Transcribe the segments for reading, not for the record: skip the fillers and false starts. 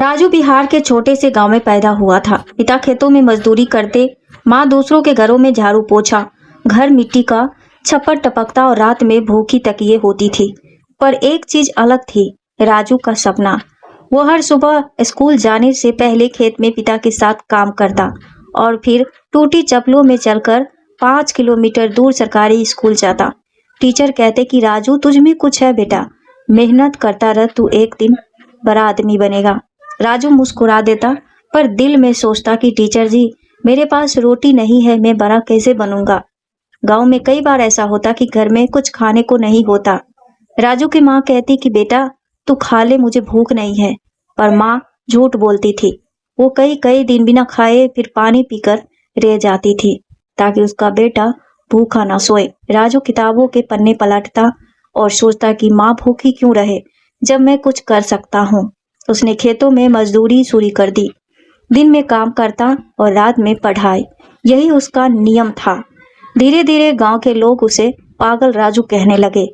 राजू बिहार के छोटे से गांव में पैदा हुआ था। पिता खेतों में मजदूरी करते, माँ दूसरों के घरों में झाड़ू पोछा। घर मिट्टी का छप्पर टपकता और रात में भूखी तकिए होती थी। पर एक चीज अलग थी, राजू का सपना। वो हर सुबह स्कूल जाने से पहले खेत में पिता के साथ काम करता और फिर टूटी चप्पलों में चलकर 5 किलोमीटर दूर सरकारी स्कूल जाता। टीचर कहते कि राजू, तुझ में कुछ है बेटा, मेहनत करता रह, तू एक दिन बड़ा आदमी बनेगा। राजू मुस्कुरा देता, पर दिल में सोचता कि टीचर जी, मेरे पास रोटी नहीं है, मैं बड़ा कैसे बनूंगा। गांव में कई बार ऐसा होता कि घर में कुछ खाने को नहीं होता। राजू की माँ कहती कि बेटा तू खा ले, मुझे भूख नहीं है। पर माँ झूठ बोलती थी। वो कई कई दिन बिना खाए फिर पानी पीकर रह जाती थी ताकि उसका बेटा भूखा ना सोए। राजू किताबों के पन्ने पलटता और सोचता कि माँ भूखी क्यों रहे जब मैं कुछ कर सकता हूँ। उसने खेतों में मजदूरी शुरू कर दी। दिन में काम करता और रात में पढ़ाई, यही उसका नियम था। धीरे धीरे गांव के लोग उसे पागल राजू कहने लगे।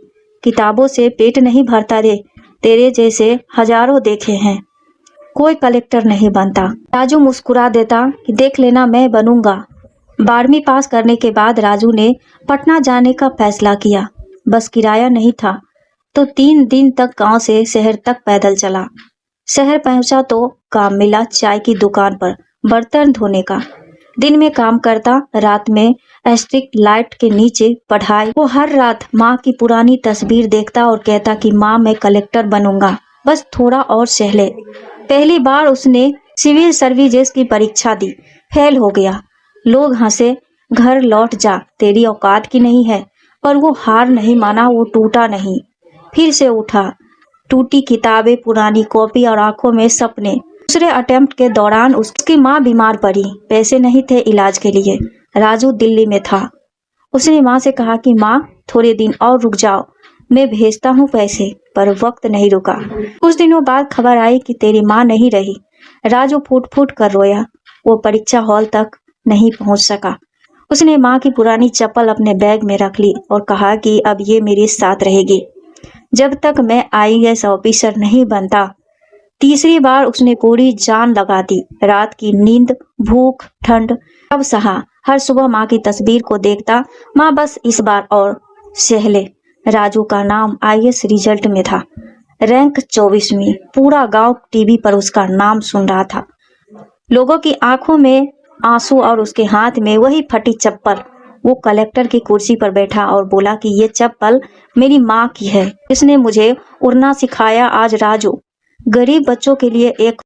किताबों से पेट नहीं भरता रे, तेरे जैसे हजारों देखे हैं, कोई कलेक्टर नहीं बनता। राजू मुस्कुरा देता कि देख लेना, मैं बनूंगा। 12वीं पास करने के बाद राजू ने पटना जाने का फैसला किया। बस किराया नहीं था तो 3 दिन तक गांव से शहर तक पैदल चला। शहर पहुंचा तो काम मिला चाय की दुकान पर बर्तन धोने का। दिन में काम करता, रात में स्ट्रीट लाइट के नीचे पढ़ाई। वो हर रात माँ की पुरानी तस्वीर देखता और कहता कि माँ, मैं कलेक्टर बनूंगा, बस थोड़ा और सह ले। पहली बार उसने सिविल सर्विसेज की परीक्षा दी, फेल हो गया। लोग हंसे, घर लौट जा, तेरी औकात की नहीं है। पर वो हार नहीं माना, वो टूटा नहीं, फिर से उठा। टूटी किताबें, पुरानी कॉपी और आंखों में सपने। दूसरे अटेम्प्ट के दौरान उसकी माँ बीमार पड़ी, पैसे नहीं थे इलाज के लिए। राजू दिल्ली में था। उसने माँ से कहा कि माँ, थोड़े दिन और रुक जाओ, मैं भेजता हूँ पैसे। पर वक्त नहीं रुका। कुछ दिनों बाद खबर आई कि तेरी माँ नहीं रही। राजू फूट फूट कर रोया। वो परीक्षा हॉल तक नहीं पहुंच सका। उसने माँ की पुरानी चप्पल अपने बैग में रख ली और कहा कि अब ये मेरे साथ रहेगी जब तक मैं IAS ऑफिसर नहीं बनता। तीसरी बार उसने पूरी जान लगा दी। रात की नींद, भूख, ठंड अब सहा। हर सुबह माँ की तस्वीर को देखता, माँ बस इस बार और सह ले। राजू का नाम IAS रिजल्ट में था, रैंक 24वीं। पूरा गांव टीवी पर उसका नाम सुन रहा था। लोगों की आंखों में आंसू और उसके हाथ में वही फटी चप्पल। वो कलेक्टर की कुर्सी पर बैठा और बोला कि ये चप्पल मेरी माँ की है, इसने मुझे उड़ना सिखाया। आज राजू गरीब बच्चों के लिए एक